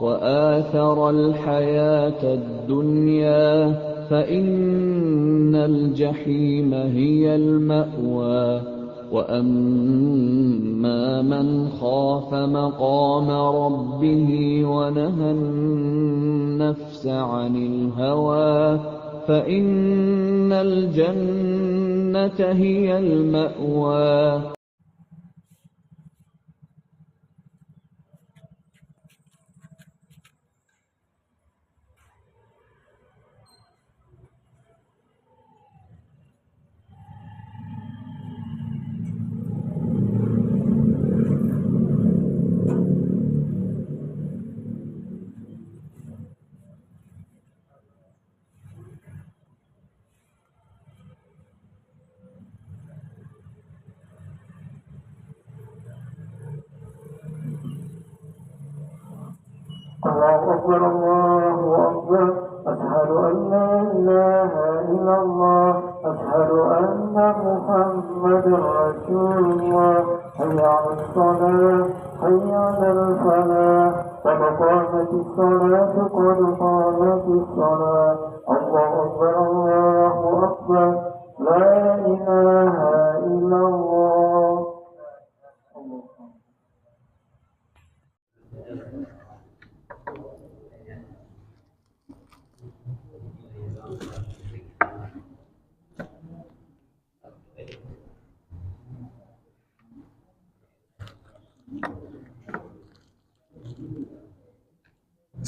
وآثر الحياة الدنيا فإن الجحيم هي المأوى وأما من خاف مقام ربه ونهى النفس عن الهوى فإن الجنة هي المأوى. الله أكبر الله أكبر أشهد أن لا إله إلا الله أشهد أن محمدا رسول الله حي على الصلاة حي على الفلاح قد قامت الصلاة قد قامت الصلاة الله أكبر الله أكبر لا إله إلا الله.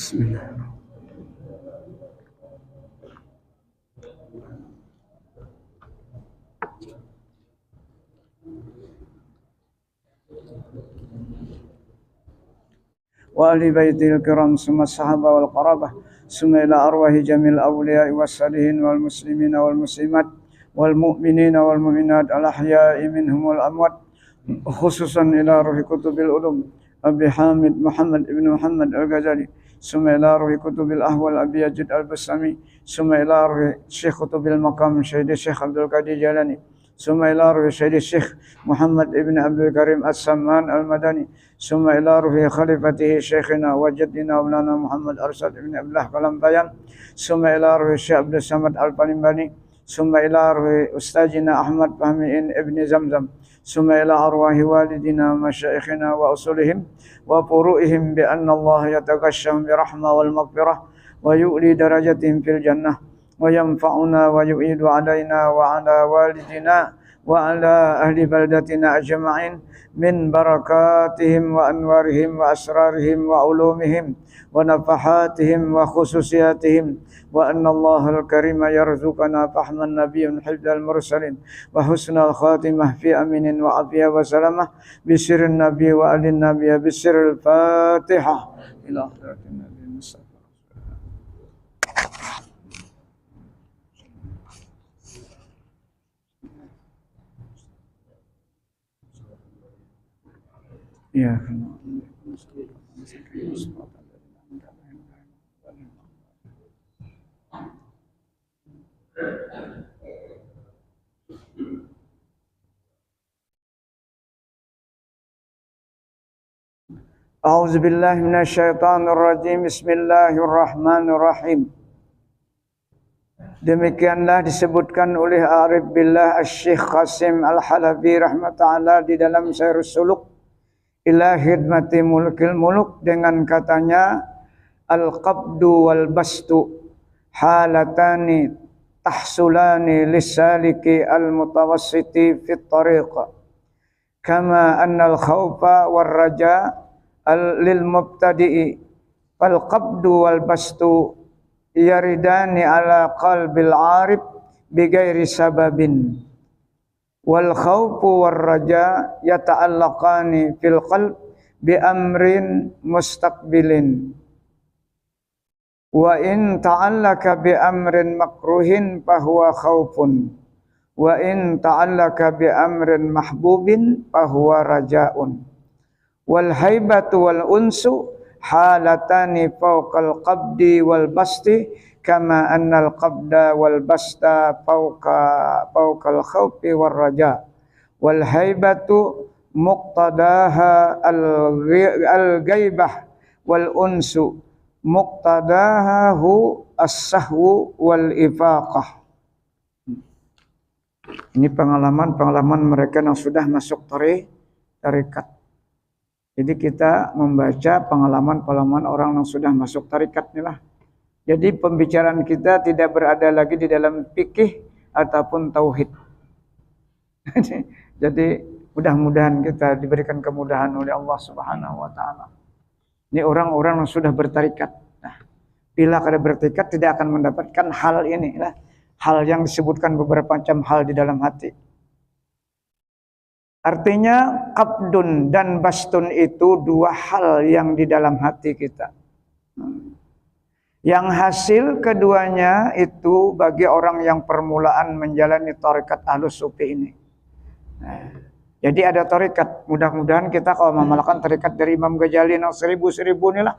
Bismillahirrahmanirrahim. وآل بيته الكرام ثم الصحابة والقرابة ثم إلى أرواح جميع الأولياء والصالحين والمسلمين والمسلمات والمؤمنين والمؤمنات الأحياء منهم والأموات خصوصا إلى روح كتب العلوم أبي حامد محمد بن محمد الغزالي ثم إلى روح كتب الأحوال أبي يزيد البسامي ثم إلى روح شيخ كتب المقام سيد الشيخ عبد القادر الجيلاني ثم إلى روح سيد الشيخ محمد بن عبد الكريم السمان المدني ثم إلى روح خليفته شيخنا وجدنا مولانا محمد أرشد بن عبد الله قلمبيان ثم إلى روح الشيخ عبد الصمد البالمباني ثم إلى روح أستاذنا أحمد فهمي ابن زمزم ثم إلى أرواح والدنا ومشايخنا وأصولهم وفروعهم بأن الله يتغشهم برحمة والمغفرة ويؤلي درجتهم في الجنة وينفعنا ويؤيد علينا وعلى والدنا وعلى أهل بلدتنا أجمعين من بركاتهم وأنوارهم وأسرارهم وعلومهم ونفحاتهم وخصوصياتهم وأن الله الكريم يرزقنا فهم النبي حفظ المرسلين وحسن الخاتمة في أمين وعافية وسلامة بسر النبي وآل النبي بسر الفاتحة إلى حضرة النبي المصطفى. يا أعوذ بالله من الشيطان الرجيم. Bismillahirrahmanirrahim. Demikianlah disebutkan oleh Arif Billah Asy-Syaikh Qasim Al-Halabi rahmatullah di dalam Syairus Suluk ila khidmati mulkil muluk dengan katanya al-qabdu wal bastu halatani tahsulani lisaliki al-mutawassiti fit tariq kama anna al-khawfa war raja lil mubtadi'i fal qabdu wal bastu yaridani ala qalbil arif bighairi sababin wal khawfu war raja yata'allaqani fil qalb bi amrin mustaqbilin wa in ta'allaka bi amrin makruhin fahuwa khawfun wa in ta'allaka bi amrin mahbubin fahuwa raja'un wal haibatu wal unsu halatani fawqal qabdi wal basti kama annal qabda wal basta fawqal khawfi war raja wal haibatu muqtadaha al ghaibah wal unsu muqtadahu as-sahwu wal ifaqah. Ini pengalaman-pengalaman mereka yang sudah masuk tarekat. Jadi kita membaca pengalaman-pengalaman orang yang sudah masuk tarekat inilah. Jadi pembicaraan kita tidak berada lagi di dalam fikih ataupun tauhid. Jadi mudah-mudahan kita diberikan kemudahan oleh Allah Subhanahu wa taala. Ini orang-orang yang sudah bertarikat. Nah, bila kada bertarikat tidak akan mendapatkan hal ini lah. Hal yang disebutkan beberapa macam hal di dalam hati. Artinya qabdun dan bastun itu dua hal yang di dalam hati kita. Yang hasil keduanya itu bagi orang yang permulaan menjalani tarekat Ahlus Sufi ini. Nah, jadi ada tarekat. Mudah-mudahan kita kalau mengamalkan tarekat dari Imam Ghazali yang seribu inilah.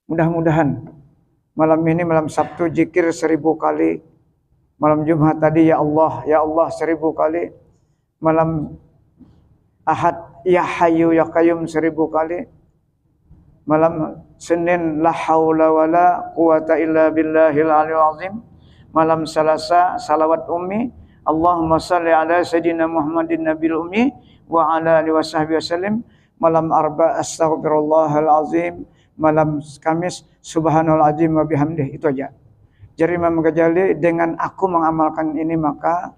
Mudah-mudahan malam ini malam Sabtu zikir 1000 kali. Malam Jumat tadi ya Allah 1000 kali. Malam Ahad ya Hayyu ya Qayyum 1000 kali. Malam Senin la haula wala quwata illa billahil aliyil azim. Malam Selasa salawat ummi Allahumma salli ala sayyidina Muhammadin nabil ummi wa ala alihi wasahbihi wasallim. Malam Arba astaghfirullahal azim. Malam Kamis subhanal azim wa bihamdih. Itu aja. Jadi Imam Ghazali dengan aku mengamalkan ini maka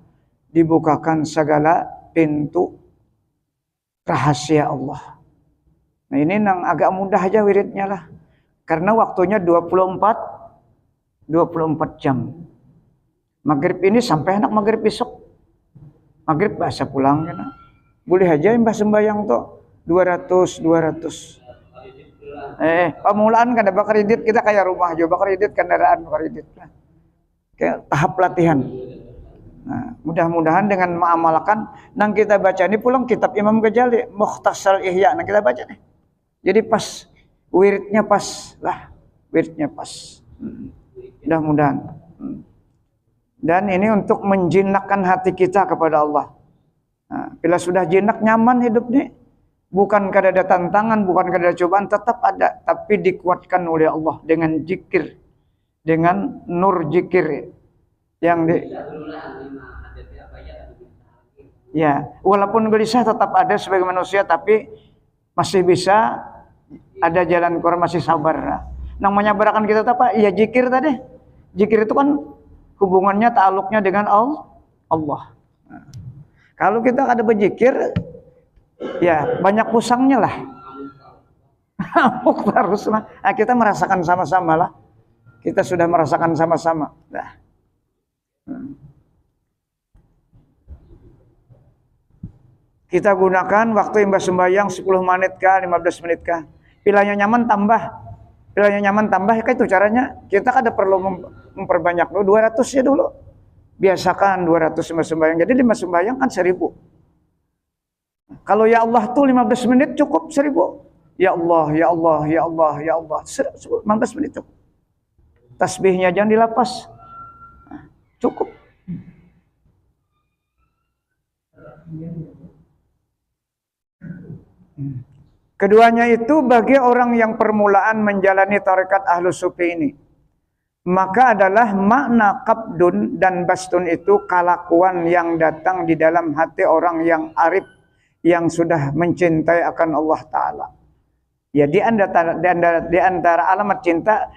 dibukakan segala pintu rahasia Allah. Nah ini yang agak mudah aja wiridnya lah. Karena waktunya 24 jam. Maghrib ini sampai anak maghrib besok. Maghrib bahasa pulang kan. Boleh aja mbah sembayang tuh 200. Pemulaan kan ada bakar kredit kita kayak rumah juga bakar kredit kendaraan bakar kredit. Kayak tahap latihan. Nah, mudah-mudahan dengan mengamalkan nang kita baca ini pulang kitab Imam Ghazali Mukhtasar Ihya nang kita baca nih. Jadi pas wiridnya pas lah, wiridnya pas. Mudah-mudahan. Dan ini untuk menjinakkan hati kita kepada Allah. Nah, bila sudah jinak nyaman hidup nih. Bukan kada ada tantangan, bukan kada ada cobaan, tetap ada. Tapi dikuatkan oleh Allah dengan zikir. Dengan nur zikir. Yang ya, walaupun gelisah tetap ada sebagai manusia, tapi masih bisa ada jalan keluar, masih sabar. Nang menyabarkan kita apa? Ya zikir tadi. Zikir itu kan hubungannya ta'aluknya dengan Allah. Nah, kalau kita ada berzikir, ya banyak pusangnya lah. Terus lah. Nah, kita merasakan sama-sama lah. Kita sudah merasakan sama-sama. Nah. Kita gunakan waktu imbas sembahyang 10 menit kah, 15 menit kah. Pilahnya nyaman tambah. Pilahnya nyaman tambah, ya itu caranya. Kita kan ada perlu memperbanyak dulu 200 ya dulu. Biasakan 200 imbas sembahyang. Jadi 5 sembahyang kan 1000. Kalau ya Allah tuh 15 menit cukup 1000. Ya Allah, ya Allah, ya Allah, ya Allah. 15 menit cukup. Tasbihnya jangan dilapas. Cukup. Keduanya itu bagi orang yang permulaan menjalani tarekat Ahlus Sufi ini. Maka adalah makna qabdun dan bastun itu kelakuan yang datang di dalam hati orang yang arif, yang sudah mencintai akan Allah Ta'ala. Ya di antara alamat cinta,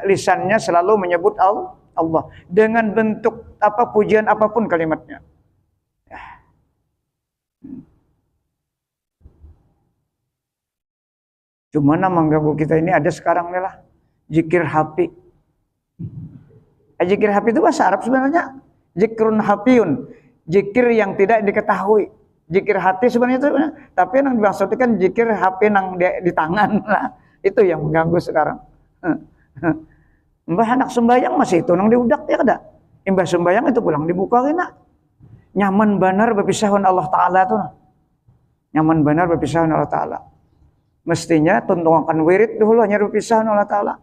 lisannya selalu menyebut Allah. Dengan bentuk apa pujian apapun kalimatnya. Cuma mengganggu kita ini ada sekarang nih lah. Zikir hafi. Zikir hafi itu bahasa Arab sebenarnya. Zikrun hafiyun. Zikir yang tidak diketahui. Zikir hati sebenarnya itu. Tapi yang dimaksudkan kan zikir hafi yang di tangan lah. Itu yang mengganggu sekarang. Mbah anak sembahyang masih itu nang diudak ya kada. Mbah sembahyang itu pulang dibuka kena. Nyaman benar berpisahan Allah Ta'ala tuh. Nyaman benar berpisahan Allah Ta'ala. Mestinya tuntungan wirid dulu hanya berpisahan Allah Ta'ala.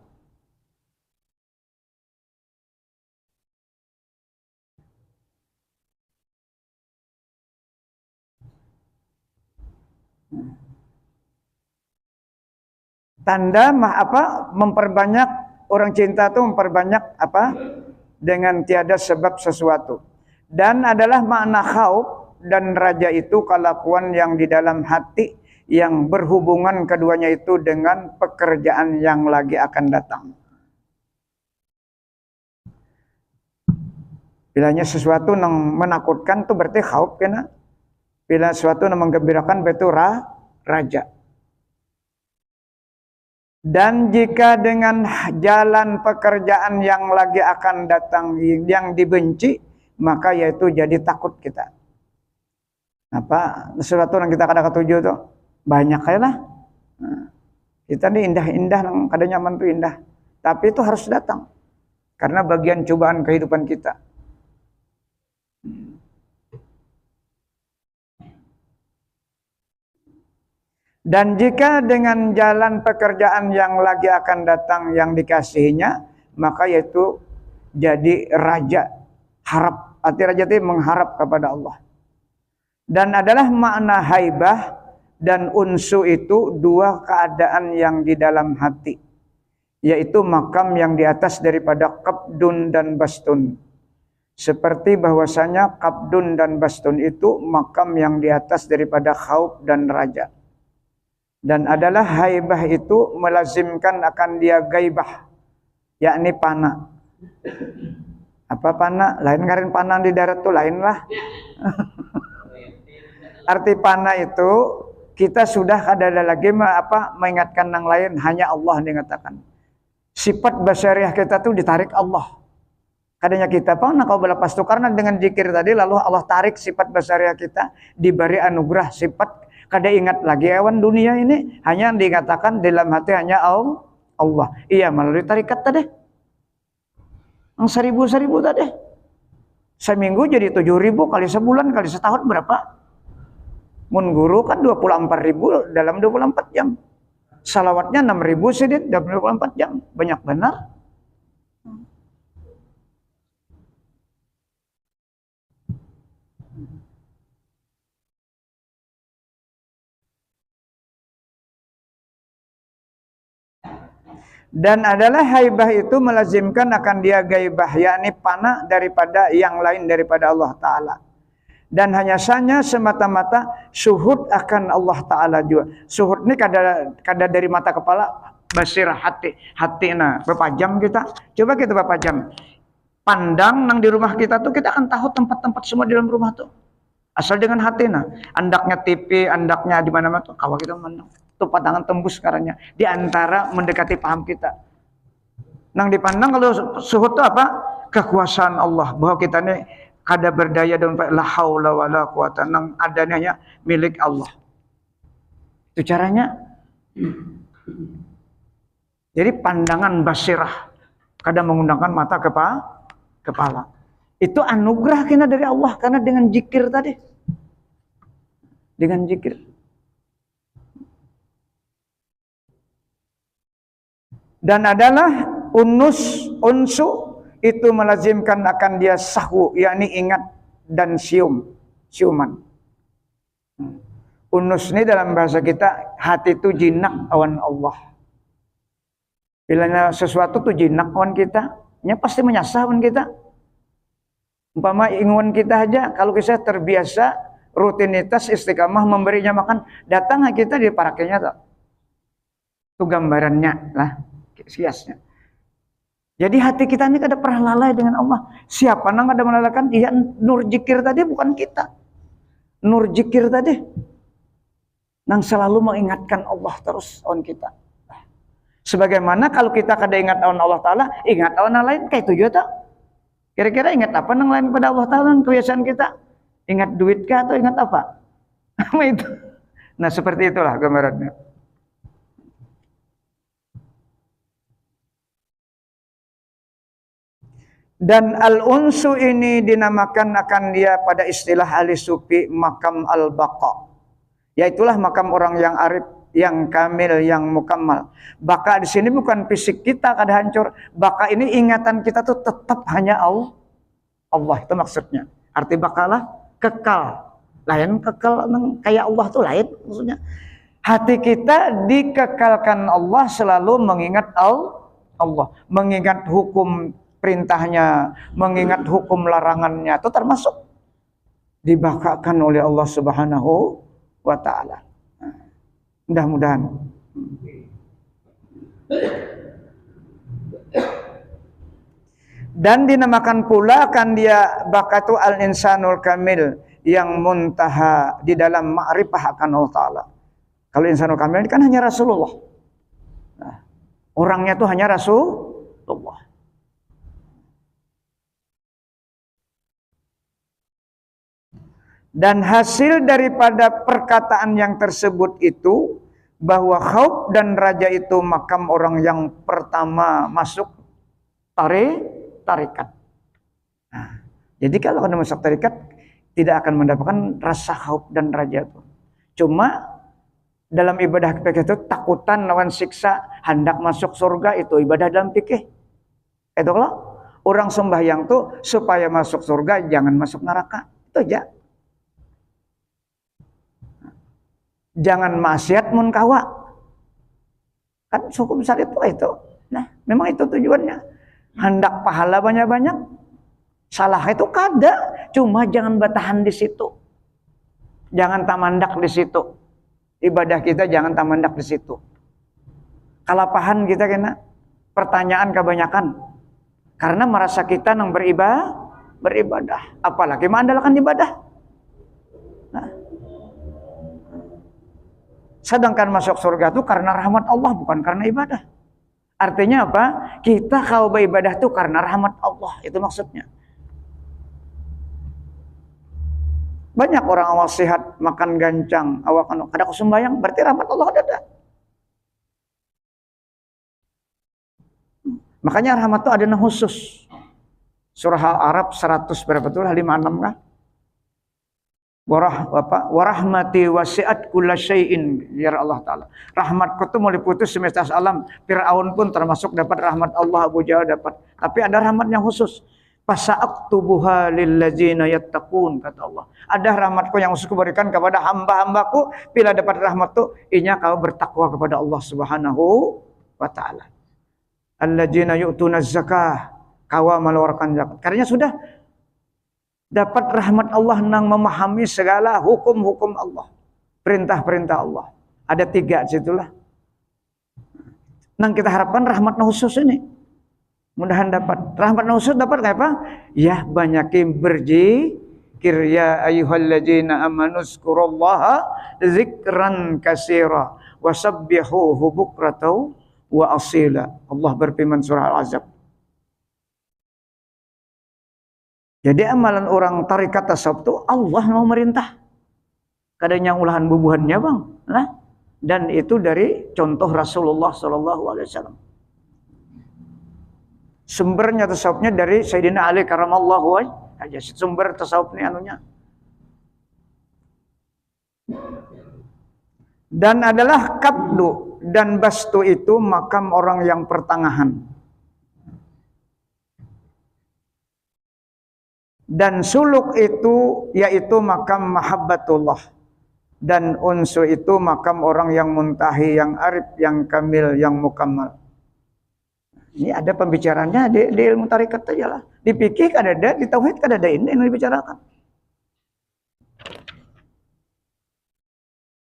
Tanda memperbanyak, orang cinta itu memperbanyak dengan tiada sebab sesuatu. Dan adalah makna khauf dan raja itu kelakuan yang di dalam hati yang berhubungan keduanya itu dengan pekerjaan yang lagi akan datang. Bilanya sesuatu yang menakutkan itu berarti khauf kena. Bila sesuatu yang menggembirakan berarti raja. Dan jika dengan jalan pekerjaan yang lagi akan datang yang dibenci, maka yaitu jadi takut kita. Sesuatu yang kita kadang ketujuh tuh banyak aja lah. Kita ini indah-indah, kadang nyaman tuh indah. Tapi itu harus datang. Karena bagian cobaan kehidupan kita. Dan jika dengan jalan pekerjaan yang lagi akan datang yang dikasihinya, maka yaitu jadi raja. Harap, arti raja itu mengharap kepada Allah. Dan adalah makna haibah dan unsu itu dua keadaan yang di dalam hati. Yaitu makam yang di atas daripada qabdun dan bastun. Seperti bahwasanya qabdun dan bastun itu makam yang di atas daripada khauf dan raja. Dan adalah haibah itu melazimkan akan dia gaibah, yakni panah. Apa panah? Lain karen panah di darat tuh lain lah. Arti panah itu kita sudah ada lagi mengingatkan yang lain, hanya Allah dikatakan. Sifat basyariah kita tuh ditarik Allah. Kadanya kita kau berlepas tuh karena dengan zikir tadi lalu Allah tarik sifat basyariah kita, diberi anugerah sifat. Kada ingat lagi hewan dunia ini, hanya yang dikatakan dalam hati hanya Allah. Iya melalui tarikat tadi. Yang 1000 tadi. Seminggu jadi 7.000 kali sebulan kali setahun berapa? Mun guru kan 24.000 dalam 24 jam. Salawatnya 6.000 sedikit dalam 24 jam. Banyak benar. Dan adalah haibah itu melazimkan akan dia gaibah, yakni panah daripada yang lain daripada Allah Ta'ala. Dan hanya saja semata-mata suhud akan Allah Ta'ala juga. Suhud ini kada dari mata kepala, basirah hati. Hati berapa jam kita? Coba kita berapa jam. Pandang nang di rumah kita tuh kita akan tahu tempat-tempat semua di dalam rumah tuh. Asal dengan hati andaknya TV, andaknya di mana-mana tuh kalau kita memandang. Itu pandangan tembus karanya di antara mendekati paham kita. Nang dipandang kalau suhud itu apa? Kekuasaan Allah, bahwa kita ini kada berdaya dan la haula wala quwata, nang adanya milik Allah. Itu caranya. Jadi pandangan basirah kada menggunakan mata kepala. Itu anugerah kena dari Allah karena dengan zikir tadi. Dengan zikir. Dan adalah unsu itu melazimkan akan dia sahwu, yakni ingat dan siuman. Unus ini dalam bahasa kita hati itu jinak awan Allah. Bilanya sesuatu tuh jinak awan kita, nya pasti menyasar awan kita. Umpama inguan kita aja kalau kita terbiasa rutinitas istiqamah memberinya makan, datang kita diparaknya tuh. Itu gambarannya lah. Siasnya. Jadi hati kita ini kada pernah lalai dengan Allah. Siapa nang ada melalaikan? Iya, nur zikir tadi bukan kita. Nur zikir tadi nang selalu mengingatkan Allah terus on kita. Sebagaimana kalau kita kada ingat on Allah Ta'ala, ingat on yang lain kayak itu juga. Kira-kira ingat apa nang lain pada Allah Ta'ala? Kebiasaan kita ingat duit kah atau ingat apa? Itu. Nah seperti itulah gambarannya. Dan al-unsu ini dinamakan akan dia pada istilah ahli sufi makam al-baqa. Yaitulah makam orang yang arif, yang kamil, yang mukammal. Baqa di sini bukan fisik kita kada hancur. Baqa ini ingatan kita tuh tetap hanya Allah. Allah itu maksudnya. Arti baqalah kekal. Lain kekal kayak Allah tuh lain maksudnya. Hati kita dikekalkan Allah selalu mengingat Allah, mengingat hukum perintahnya, mengingat hukum larangannya. Itu termasuk dibakakan oleh Allah Subhanahu wa ta'ala. Mudah-mudahan. Dan dinamakan pula kan dia bakatu al-insanul kamil, yang muntaha di dalam ma'rifah akan Allah Ta'ala. Kalau insanul kamil ini kan hanya Rasulullah. Nah, orangnya itu hanya Rasulullah. Dan hasil daripada perkataan yang tersebut itu, bahwa khauf dan raja itu makam orang yang pertama masuk tarikat. Nah, jadi kalau anda masuk tarikat, tidak akan mendapatkan rasa khauf dan raja itu. Cuma dalam ibadah fikih itu takutan lawan siksa, hendak masuk surga, itu ibadah dalam fikih. Itu kalau orang sembahyang tuh supaya masuk surga, jangan masuk neraka. Itu aja. Jangan maksiat mun kawa. Kan hukum syariat itu. Nah, memang itu tujuannya. Hendak pahala banyak-banyak. Salah itu kada, cuma jangan bertahan di situ. Jangan tamandak di situ. Ibadah kita jangan tamandak di situ. Kalapahan kita kena pertanyaan kebanyakan. Karena merasa kita nang beribadah. Apalagi mengandalkan ibadah. Nah. Sedangkan masuk surga itu karena rahmat Allah, bukan karena ibadah. Artinya apa? Kita kalau beribadah itu karena rahmat Allah. Itu maksudnya. Banyak orang awal sehat, makan gancang, awak ada kesembayang, berarti rahmat Allah ada. Makanya rahmat itu ada yang khusus. Surah Al-Arab 100 berapa tuh? 56 kan? Warahmati wasi'at kulla syai'in, ya Allah Ta'ala. Rahmatku itu meliputi semesta alam. Fir'aun pun termasuk dapat rahmat Allah, Abu Jahal dapat. Tapi ada rahmat yang khusus. Fasa'aktubuha lilladzina yattaqun, kata Allah. Ada rahmatku yang khusus kuberikan kepada hamba-hambaku. Bila dapat rahmat itu, inya kau bertakwa kepada Allah Subhanahu wa ta'ala. Alladzina yu'tuna zakah, kau mengeluarkan zakat. Karena sudah dapat rahmat Allah nang memahami segala hukum-hukum Allah, perintah-perintah Allah. Ada 3 situlah. Nang kita harapkan rahmat khusus ini. Mudahan dapat. Rahmat khusus dapat kayak apa? Ya, banyakin berzikir, ya ayyuhalladzina amanu zkurullaha zikran katsira wasabbihuhu bukratan wa asila. Allah berfirman surah Al-Ahzab. Jadi amalan orang tarikat tasawuf itu Allah mau merintah. Kadang yang ulahan bubuhannya bang. Nah, dan itu dari contoh Rasulullah SAW. Sumbernya tasawufnya dari Sayyidina Ali karamallahu wajhah. Sumber tasawuf ini anunya. Dan adalah kabdu dan bastu itu makam orang yang pertengahan. Dan suluk itu yaitu makam mahabbatullah. Dan unsu itu makam orang yang muntahi, yang arif, yang kamil, yang mukammal. Ini ada pembicaraannya di ilmu tarikat saja lah. Di fikih ada, di tauhid ada ini yang dibicarakan.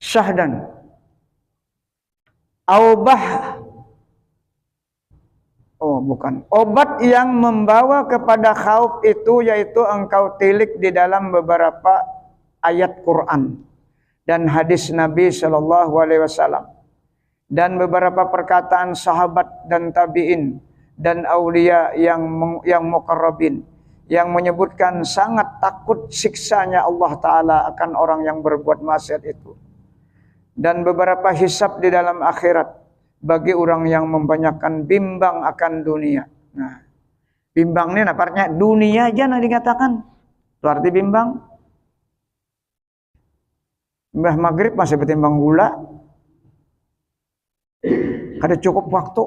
Syahdan. Aubah. Oh bukan. Obat yang membawa kepada khauf itu yaitu engkau tilik di dalam beberapa ayat Quran dan hadis Nabi SAW. Dan beberapa perkataan sahabat dan tabi'in dan aulia yang muqarrabin yang menyebutkan sangat takut siksanya Allah Ta'ala akan orang yang berbuat maksiat itu. Dan beberapa hisab di dalam akhirat bagi orang yang membanyakkan bimbang akan dunia. Nah, bimbang ini nampaknya dunia aja yang dikatakan. Itu arti bimbang. Mbah maghrib masih bertimbang gula. Kada cukup waktu.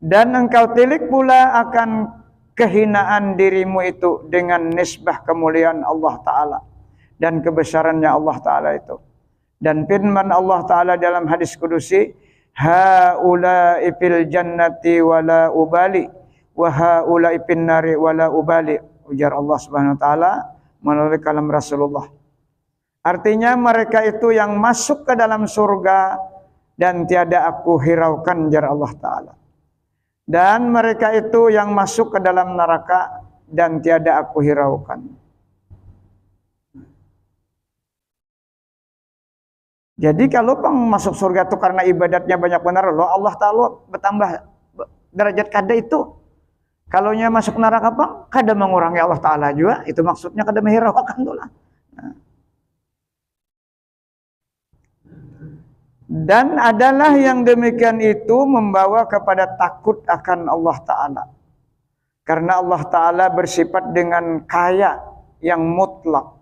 Dan engkau tilik pula akan kehinaan dirimu itu dengan nisbah kemuliaan Allah Ta'ala dan kebesarannya Allah Ta'ala itu. Dan firman Allah Ta'ala dalam hadis kudusi, haula'i fil jannati wala ubali wa haula'i fin nari wala ubali, ujar Allah Subhanahu wa taala melalui kalam Rasulullah. Artinya mereka itu yang masuk ke dalam surga dan tiada aku hiraukan, ujar Allah Ta'ala. Dan mereka itu yang masuk ke dalam neraka dan tiada aku hiraukan. Jadi kalau masuk surga itu karena ibadatnya banyak benar, loh Allah Ta'ala bertambah derajat kada itu. Kalau nya masuk neraka apa? Kada mengurangi Allah Ta'ala juga, itu maksudnya kada menghiraukan itulah. Dan adalah yang demikian itu membawa kepada takut akan Allah Ta'ala. Karena Allah Ta'ala bersifat dengan kaya yang mutlak.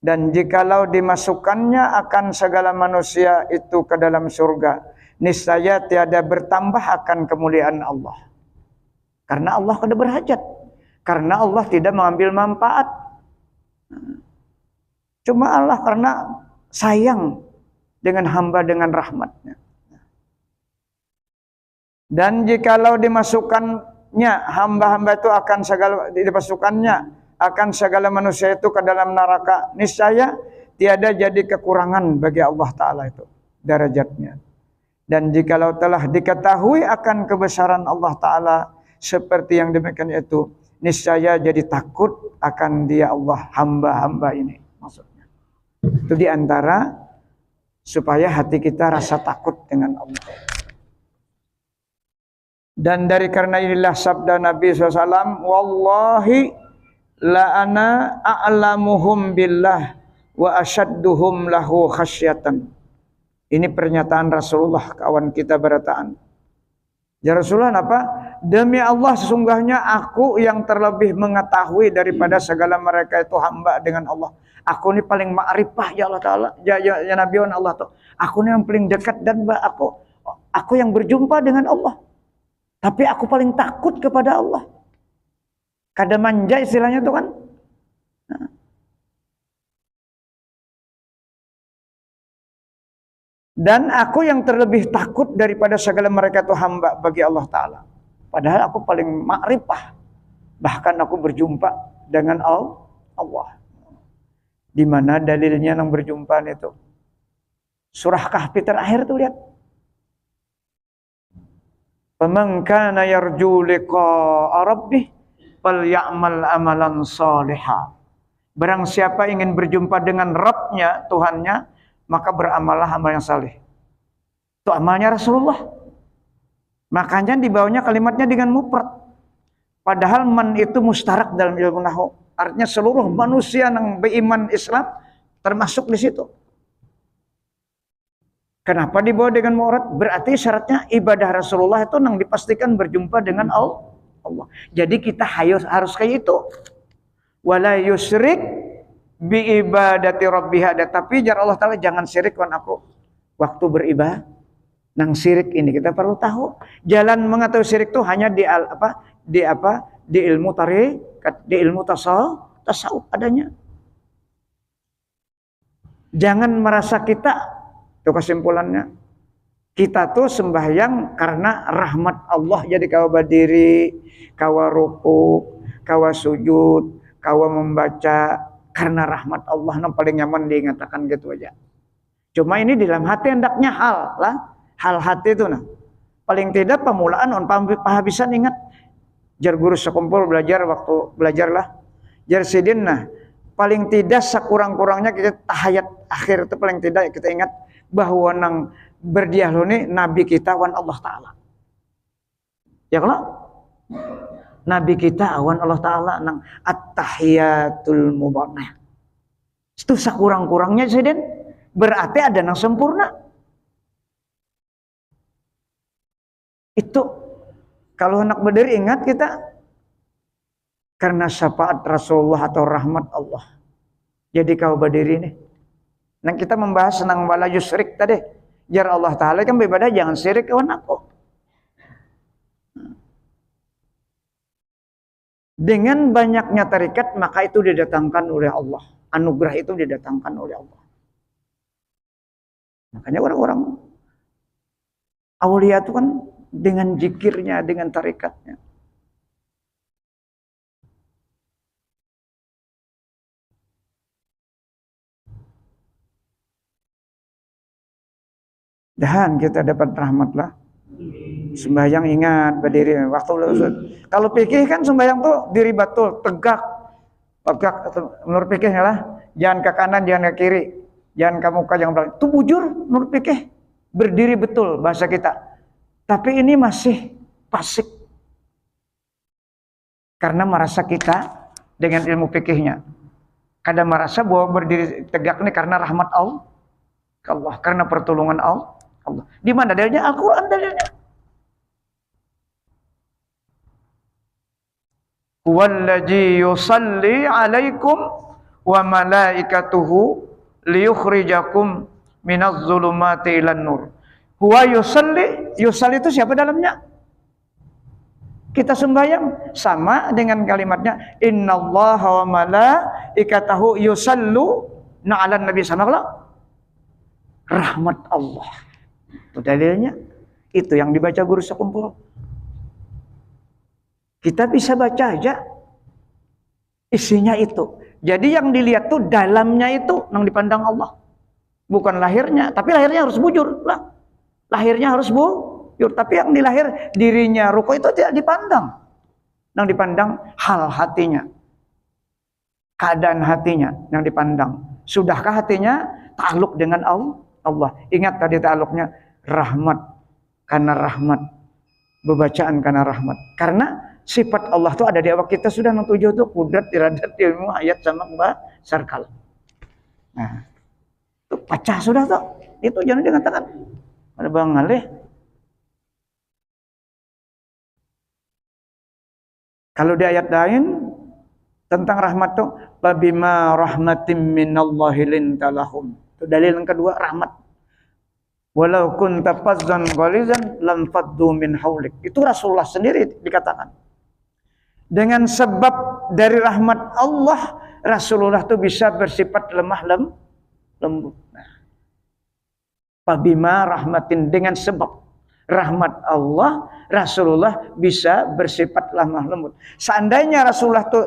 Dan jikalau dimasukkannya akan segala manusia itu ke dalam surga, niscaya tiada bertambah akan kemuliaan Allah. Karena Allah kada berhajat. Karena Allah tidak mengambil manfaat. Cuma Allah karena sayang dengan hamba dengan rahmatnya. Dan jikalau dimasukkannya hamba-hamba itu akan segala dimasukkannya akan segala manusia itu ke dalam neraka, niscaya tiada jadi kekurangan bagi Allah Ta'ala itu derajatnya. Dan jikalau telah diketahui akan kebesaran Allah Ta'ala seperti yang demikian itu, niscaya jadi takut akan dia Allah, hamba-hamba ini maksudnya. Itu diantara supaya hati kita rasa takut dengan Allah. Dan dari karena inilah sabda Nabi SAW, wallahi la ana a'lamuhum billah wa asyadduhum lahu khasyatan. Ini pernyataan Rasulullah, kawan kita berataan. Ya Rasulullah, apa? Demi Allah sesungguhnya aku yang terlebih mengetahui daripada segala mereka itu hamba dengan Allah. Aku ini paling ma'rifah ya Allah Ta'ala, ya Nabi Allah tuh. Aku ini yang paling dekat dan aku yang berjumpa dengan Allah. Tapi aku paling takut kepada Allah. Kada manja istilahnya tuh kan. Dan aku yang terlebih takut daripada segala mereka itu hamba bagi Allah Ta'ala. Padahal aku paling ma'rifah. Bahkan aku berjumpa dengan Allah. Di mana dalilnya yang berjumpa itu? Surah Kahfi terakhir tuh lihat. Faman kana yarju liqa'a rabbih falyamal amalan shalihan. Barang siapa ingin berjumpa dengan Rabb-nya, Tuhannya, maka beramallah amal yang saleh. Itu amalnya Rasulullah. Makanya di bawahnya kalimatnya dengan mufrad. Padahal man itu mustarak dalam ilmu nahwu. Artinya seluruh manusia yang beriman Islam termasuk di situ. Kenapa dibawa dengan mufrad? Berarti syaratnya ibadah Rasulullah itu yang dipastikan berjumpa dengan Allah. Jadi kita harus kayak itu. Wala yusyrik bi ibadati rabbih. Tapi jar Allah Ta'ala jangan syirik kan aku waktu beribadah. Nang syirik ini kita perlu tahu. Jalan mengetahui syirik itu hanya di ilmu tarekat, di ilmu tasawuf adanya. Jangan merasa kita, itu kesimpulannya, kita tuh sembahyang karena rahmat Allah, jadi kawa berdiri, kawa ruku, kawa sujud, kawa membaca karena rahmat Allah. Yang paling nyaman diingatakan gitu aja. Cuma ini di dalam hati hendaknya hal hati itu paling tidak pemulaan pahabisan ingat. Jar guru sekumpul belajar waktu belajarlah jar sidin paling tidak sekurang-kurangnya kita tahayat akhir itu paling tidak kita ingat bahwa nang berdialog ini nabi kita wan Allah Ta'ala. Ya kalau nabi kita wan Allah Ta'ala nang at-tahiyatul mubarakah. Itu sekurang-kurangnya sidin berarti ada nang sempurna. Itu kalau hendak berdiri ingat kita karena syafaat Rasulullah atau rahmat Allah. Jadi kau berdiri nih. Nah kita membahas tentang wala yusyrik tadi. Jar Allah Ta'ala kan beribadah jangan syirik kawan aku. Dengan banyaknya tarekat, maka itu didatangkan oleh Allah. Anugerah itu didatangkan oleh Allah. Makanya orang-orang aulia itu kan dengan zikirnya, dengan tarekatnya. Dan kita dapat rahmatlah. Sembahyang ingat berdiri waktu kalau pikir kan sembahyang tuh diri betul, tegak menurut pikirnya lah, jangan ke kanan, jangan ke kiri, jangan ke muka, jangan belakang. Itu bujur menurut pikir, berdiri betul bahasa kita. Tapi ini masih fasik karena merasa kita dengan ilmu fikihnya, kadang merasa bahwa berdiri tegak ini karena rahmat Allah, karena pertolongan Allah. Di mana dalilnya? Al-Quran dalilnya. Huwallazi yusalli alaikum wa malaikatuhu liyukhrijakum minaz zulumati ilan nur. Huwa yusalli itu siapa dalamnya? Kita sembahyang sama dengan kalimatnya innallaha wa malaikatahu yusalluna 'alan nabi sallallahu. Rahmat Allah. Itu dalilnya. Itu yang dibaca guru sekumpul. Kita bisa baca aja isinya itu. Jadi yang dilihat tuh dalamnya itu yang dipandang Allah. Bukan lahirnya, tapi lahirnya harus bujur lah. Lahirnya harus bujur, tapi yang dilahir dirinya ruko itu tidak dipandang. Yang dipandang hal hatinya. Keadaan hatinya yang dipandang. Sudahkah hatinya takluk dengan Allah? Ingat tadi takluknya rahmat, karena rahmat. Bebacaan karena rahmat. Karena sifat Allah itu ada di awak kita sudah 7 tuh kudrat, iradat, ilmu, ayat sama basar kalam. Nah, itu pecah sudah tuh. Itu jangan dikatakan. Ada Bang Alih. Kalau di ayat lain tentang rahmat tuh babima rahmatim minallahi lintalahum. Itu dalil yang kedua, rahmat. Walau kunta fazzan ghalizan lam faddu min haulik. Itu Rasulullah sendiri dikatakan. Dengan sebab dari rahmat Allah, Rasulullah itu bisa bersifat lemah lembut. Nah, Fabima rahmatin, dengan sebab rahmat Allah, Rasulullah bisa bersifat lemah lembut. Seandainya Rasulullah itu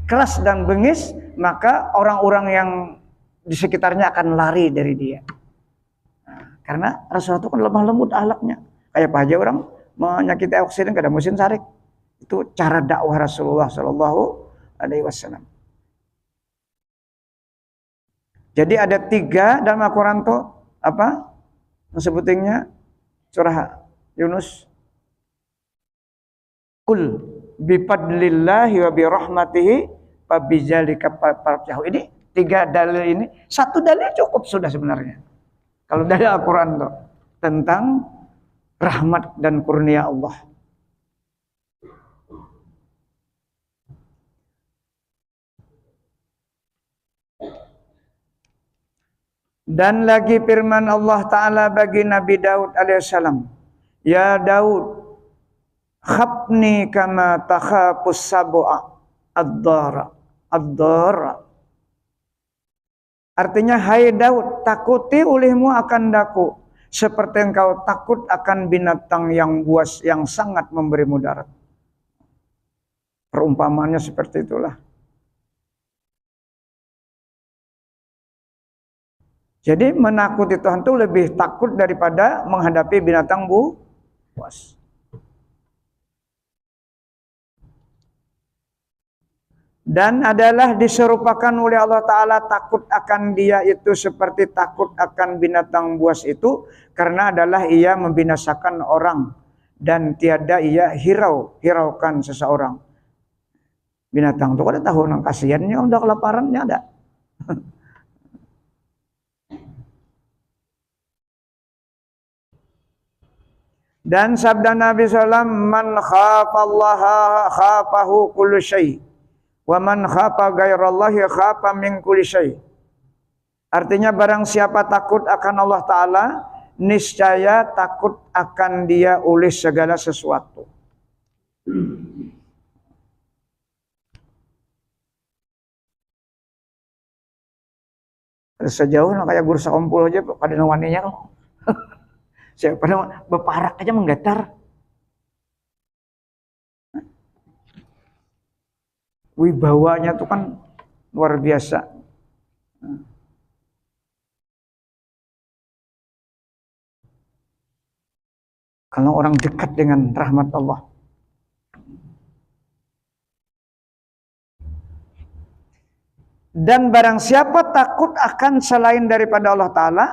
keras dan bengis, maka orang-orang yang di sekitarnya akan lari dari dia. Nah, karena Rasulullah itu kan lemah lembut akhlaknya. Kayak apa aja orang menyakiti oksigen kada musim sarik. Itu cara dakwah Rasulullah Shallallahu Alaihi Wasallam. Jadi ada 3 dalam Al-Quran tuh apa? Sebutingnya surah Yunus. Kul bifadlillahi wa birahmatihi fabidzalika farjahu. Ini 3 dalil ini, 1 dalil cukup sudah sebenarnya. Kalau dari Al-Quran tuh tentang rahmat dan kurnia Allah. Dan lagi firman Allah Ta'ala bagi Nabi Daud alaihissalam. Ya Daud, khafni kama takhafus sab'a ad-dara. Artinya, hai Daud, takuti olehmu akan daku, seperti engkau takut akan binatang yang buas yang sangat memberi mudarat. Perumpamaannya seperti itulah. Jadi menakuti Tuhan itu lebih takut daripada menghadapi binatang buas. Dan adalah diserupakan oleh Allah Ta'ala takut akan dia itu seperti takut akan binatang buas itu, karena adalah ia membinasakan orang dan tiada ia hiraukan seseorang. Binatang itu kada tahu nang kasihannya, udah kelaparannya ada. Dan sabda Nabi SAW, man khafallaha khafahu kullu syai'. Wa man khafa ghairallahi khafa min kulli syai'. Artinya barang siapa takut akan Allah Ta'ala, niscaya takut akan dia oleh segala sesuatu. Sejauh kayak guru sakumpul aja pada waninya kok. Saya pada beparak aja menggetar. Wibawanya tuh kan luar biasa. Kalau orang dekat dengan rahmat Allah. Dan barang siapa takut akan selain daripada Allah Ta'ala,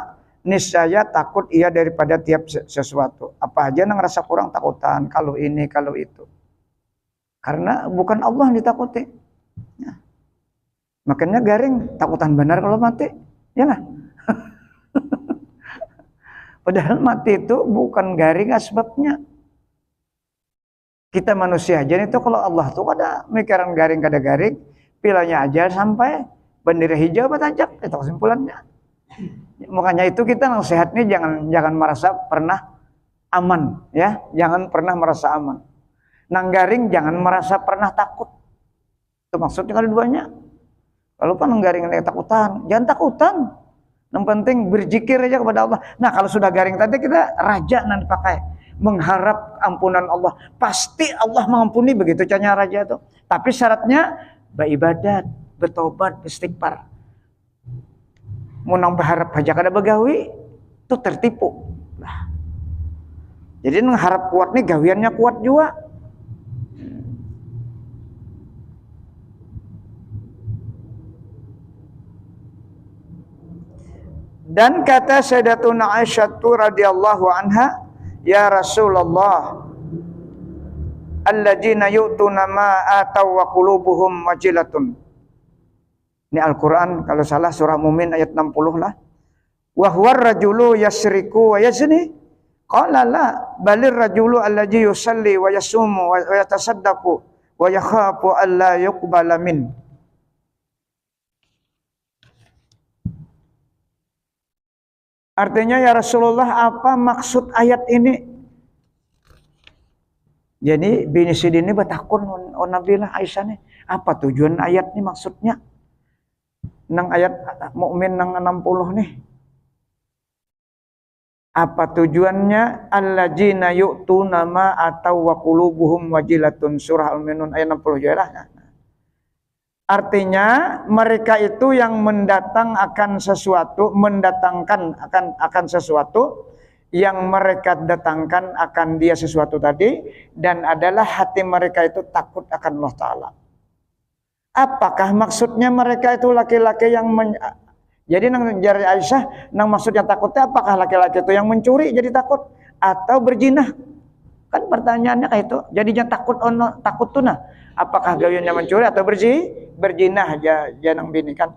niscaya takut ia daripada tiap sesuatu. Apa aja yang ngerasa kurang takutan, kalau ini, kalau itu. Karena bukan Allah yang ditakuti. Ya. Makanya garing, takutan benar kalau mati. Ya lah. Padahal mati itu bukan garing asbabnya. Kita manusia aja itu kalau Allah tuh ada mikiran garing kada garing, pilihnya aja sampai bendera hijau batajak, itu kesimpulannya. Makanya itu kita nasihatnya jangan merasa pernah aman, ya, jangan pernah merasa aman. Nang garing jangan merasa pernah takut. Itu maksudnya kalau duanya. Kalau kan nang garing takutan, jangan takutan. Yang penting berzikir aja kepada Allah. Nah kalau sudah garing tadi kita raja nanti pakai mengharap ampunan Allah. Pasti Allah mengampuni, begitu caranya raja itu. Tapi syaratnya beribadat, bertobat, istighfar. Mau nang berharap aja kada begawi, itu tertipu. Nah. Jadi mengharap kuat nih gawiannya kuat juga. Dan kata Sayyidatuna Aisyah radhiyallahu anha, ya Rasulullah, alladzina yu'tuna ma ataw wa qulubuhum wajilatun. Ini Al-Qur'an kalau salah surah Mumin ayat 60 lah. Wa huwar rajulu yasriku wa yazni. Qala la, balir rajulu alladzi yusalli wa yasumu wa yatasaddaqu wa yakhafu alla yuqbala min. Artinya ya Rasulullah, apa maksud ayat ini? Jadi bini sidin ini batakun Nabilah Aisyah nih. Apa tujuan ayat ini maksudnya? Nang ayat Mukmin nang 60 nih. Apa tujuannya? Alladzina yu'tuna ma ataw wa qulubuhum wajilatun, surah Al-Mu'minun ayat 60 ya lah. Artinya mereka itu yang mendatangkan sesuatu yang mereka datangkan akan dia sesuatu tadi, dan adalah hati mereka itu takut akan Allah Ta'ala. Apakah maksudnya mereka itu laki-laki yang jadi nang jari Aisyah nang maksudnya takutnya apakah laki-laki itu yang mencuri jadi takut atau berzinah? Kan pertanyaannya kayak itu. Jadinya takut tuh nah. Apakah gawiannya mencuri atau berzinah janang bini kan?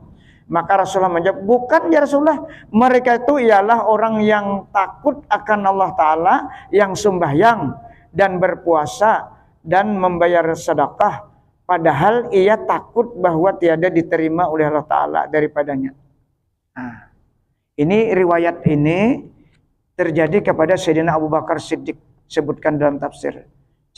Maka Rasulullah menjawab, bukan ya Rasulullah, mereka itu ialah orang yang takut akan Allah Ta'ala, yang sembahyang dan berpuasa dan membayar sedekah, padahal ia takut bahwa tiada diterima oleh Allah Ta'ala daripadanya. Nah, ini riwayat ini terjadi kepada Sayyidina Abu Bakar Siddiq, sebutkan dalam tafsir.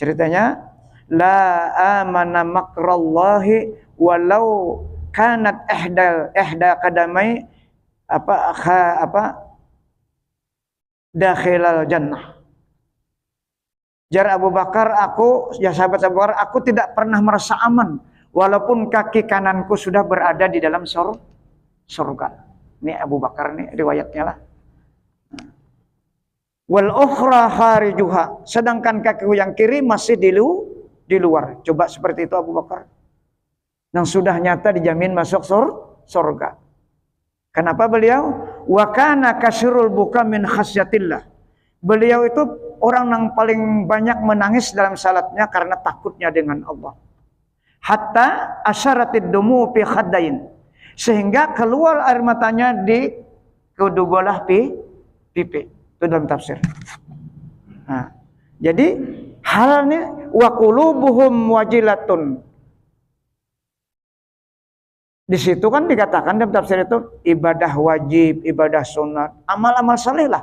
Ceritanya, la amana makrallahi walau kanat ihda qadamai dakhilal jannah. Jar Abu Bakar, ya sahabat Abu Bakar, aku tidak pernah merasa aman walaupun kaki kananku sudah berada di dalam surga. Ini Abu Bakar nih riwayatnya lah. Wal ukhra kharijuha, sedangkan kakiku yang kiri masih di luar. Coba seperti itu Abu Bakar. Yang sudah nyata dijamin masuk surga. Kenapa beliau? Wa kana kasirul buka min khasyatillah. Beliau itu orang yang paling banyak menangis dalam salatnya karena takutnya dengan Allah. Hatta asyaratid dumu fi khaddain. Sehingga keluar air matanya di kedua belah pipi. Itu dalam tafsir. Nah, jadi hal ini wa qulubuhum wajilatun. Di situ kan dikatakan dalam tafsir itu ibadah wajib, ibadah sunat, amal-amal saleh lah.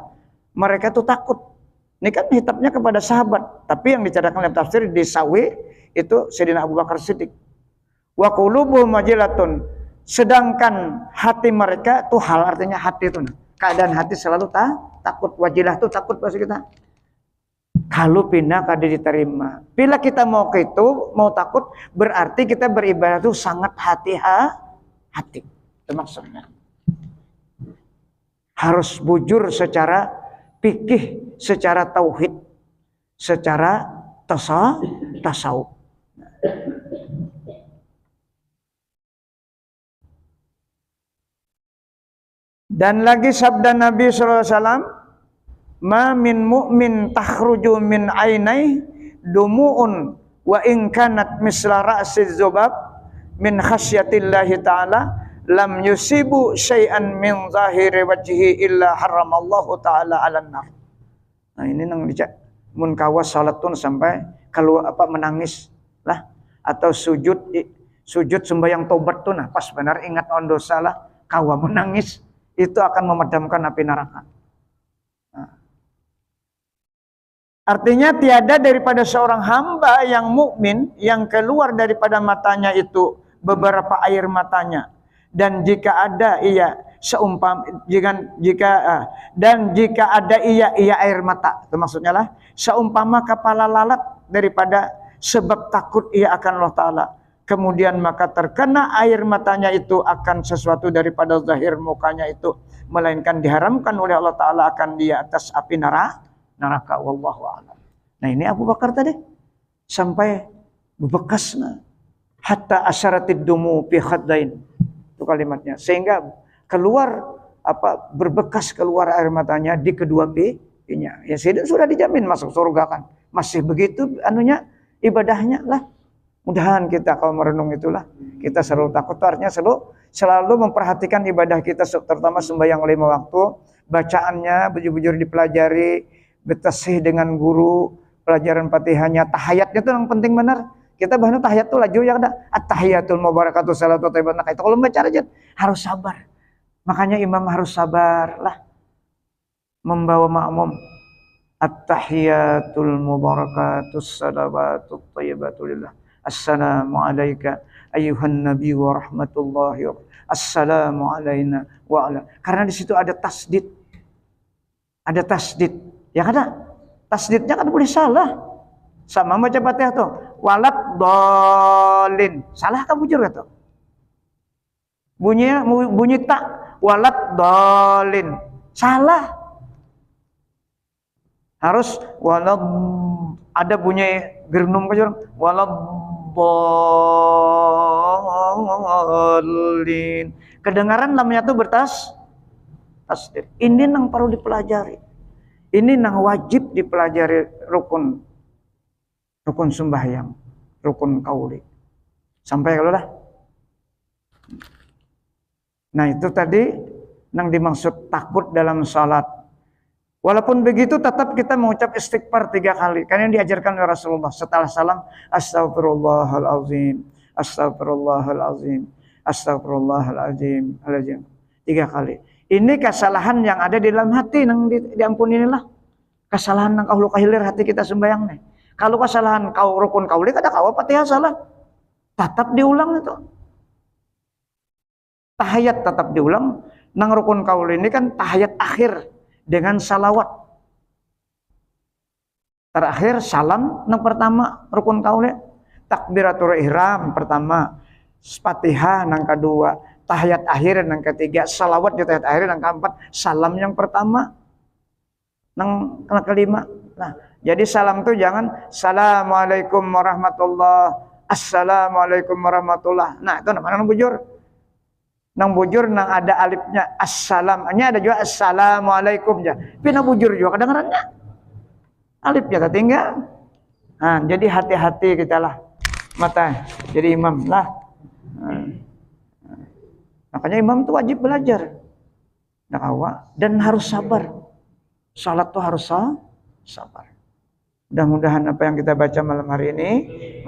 Mereka itu takut. Ini kan hitapnya kepada sahabat, tapi yang dicatatkan dalam tafsir di Sawi itu Sayyidina Abu Bakar Siddiq. Wa qulubuhum wajilatun. Sedangkan hati mereka tuh hal, artinya hati itu. Keadaan hati selalu takut. Wajilah tuh takut bahasa kita. Kalau pindah kada diterima. Bila kita mau ke itu, mau takut, berarti kita beribadah itu sangat hati. Itu maksudnya. Harus bujur secara fikih, secara tauhid, secara tasawuf. Dan lagi sabda Nabi SAW, ma min mu'min takhruju min ainai dumu'un wa in kanat misla ra'si dzubab min khasyatillahi ta'ala lam yusibu syai'an min zahiri wajhi illa haramallahu ta'ala 'alan nar. Nah ini nang dicak mun kawas salatun sampai keluar menangis lah, atau sujud sembahyang tobat tuh nah pas benar ingat on dosa lah kawa menangis, itu akan memadamkan api neraka. Nah. Artinya tiada daripada seorang hamba yang mukmin yang keluar daripada matanya itu beberapa air matanya, dan jika ada ia jika ada ia air mata, itu maksudnya lah seumpama kepala lalat daripada sebab takut ia akan Allah Ta'ala, kemudian maka terkena air matanya itu akan sesuatu daripada zahir mukanya itu, melainkan diharamkan oleh Allah Ta'ala akan dia atas api neraka. Wallahu a'lam. Nah ini Abu Bakar tadi sampai bebekasna hatta asyaratid dumu fi khaddain, itu kalimatnya, sehingga keluar berbekas keluar air matanya di kedua pipinya. Ya sudah dijamin masuk surga kan. Masih begitu anunya ibadahnya lah. Mudahan kita kalau merenung itulah kita selalu takut, artinya selalu memperhatikan ibadah kita, terutama sembahyang 5 waktu, bacaannya bujur-bujur dipelajari, betasih dengan guru, pelajaran Fatihahnya, tahiyatnya itu yang penting benar. Kita bahan tahiyat tuh laju ya ada at-tahiyatul mubarakatuh salatu thayyibatun. Nah, itu kalau membaca aja harus sabar. Makanya imam harus sabar lah membawa makmum. At-tahiyatul mubarakatus salawatut thayyibatulillah. Assalamu alayka ayyuhan nabi wa rahmatullahi wa assalamu alayna wa ala. Karena di situ ada tasdid. Ada tasdid. Ya kan? Tasdidnya kan boleh salah. Sama baca Fatihah tuh. Walad dolin. Salah kan bujur gitu. Bunyi tak walad dolin. Salah. Harus walad, ada bunyi gernum kan walad dolin. Kedengaran lamnya tuh tasdid. Ini yang perlu dipelajari. Ini yang wajib dipelajari rukun sembahyang, rukun kauli. Sampai kalau dah. Nah itu tadi yang dimaksud takut dalam salat. Walaupun begitu tetap kita mengucap istighfar 3 kali. Karena yang diajarkan oleh Rasulullah setelah salam, astagfirullahalazim, astagfirullahalazim, astagfirullahalazim, 3 kali. Ini kesalahan yang ada di dalam hati yang diampunilah. Kesalahan yang Allah kahilir hati kita sembahyang nih. Kalau kesalahan kau rukun kauli kada kau Fatihah salah, tetap diulang itu. Tahiyat tetap diulang. Nang rukun kauli ini kan tahiyat akhir dengan salawat. Terakhir salam nang pertama rukun kauli, takbiratul ihram pertama, Fatihah nang kedua, tahiyat akhir nang ketiga, salawat di tahiyat akhir nang keempat, salam yang pertama nang kelima. Nah, jadi salam tuh jangan assalamualaikum warahmatullah, assalamualaikum warahmatullah. Nah, itu namanya nang bujur. Nang bujur nang ada alifnya assalam. Nya ada juga assalamualaikum ya. Tapi nang bujur juga kedengarannya. Alifnya tertinggal. Nah, jadi hati-hati kita lah. Mata jadi imam lah. Makanya imam itu wajib belajar. Dan harus sabar. Salat tuh harus sabar. Mudah-mudahan apa yang kita baca malam hari ini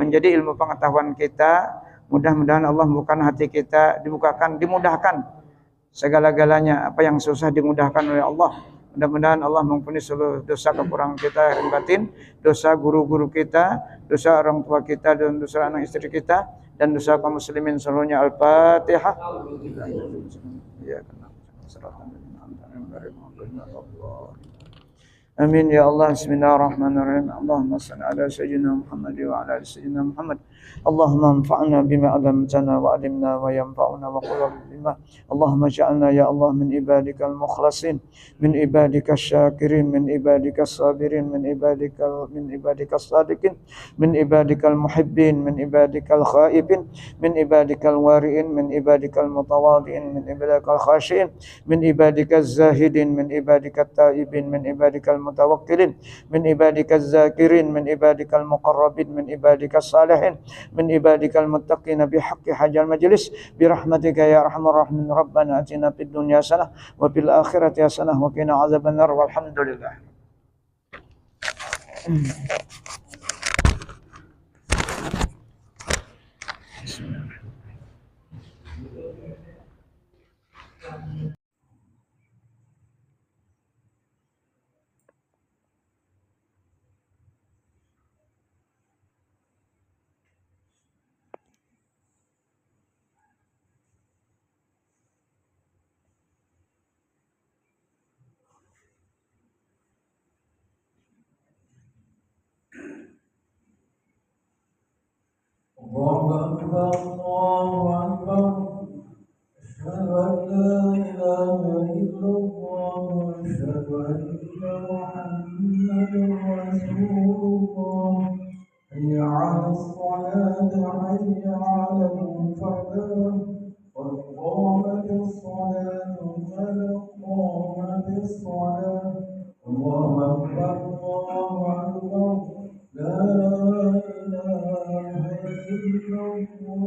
menjadi ilmu pengetahuan kita. Mudah-mudahan Allah membukakan hati kita, dimudahkan segala-galanya. Apa yang susah dimudahkan oleh Allah. Mudah-mudahan Allah mengampuni seluruh dosa kekurangan kita lahir batin, dosa guru-guru kita, dosa orang tua kita, dan dosa anak istri kita. dan dosa kaum muslimin seluruhnya. Al-Fatihah. Amin ya Allah. Bismillahirrahmanirrahim. Allahumma salli ala sayyidina Muhammad wa ala ali sayyidina Muhammad. Allahumma anfa'na bima 'allamtana wa 'allimna wa yanfa'una wa qul bima. Allahumma ja'alna ya Allah min ibadikal mukhlasin, min ibadikas syakirin, min ibadikas sabirin, min ibadikas sadiqin, min ibadikal muhibbin, min ibadikal khaibin, min ibadikal wari'in, min ibadikal mutawadhi'in, min ibadikal khashi'in, min ibadikaz zahidin, min ibadikat taibin, min ibadikal mutawakkilin, min ibadikaz zakirin, min ibadikal muqarrabin, min ibadikas salihin, min ibadikal muttaqin bihaqqi hajal majlis birahmatika ya arhamar rahimin. Rabbana atina fid dunya hasanah wa fil akhirati hasanah wa qina azabannar. Walhamdulillah. الله أكبر الله أكبر أشهد أن لا إله إلا الله وأشهد أن محمدا رسول الله. حي على الصلاة حي على الفلاح قد قامت الصلاة قد قامت الصلاة. الله أكبر الله أكبر لا إله إلا الله.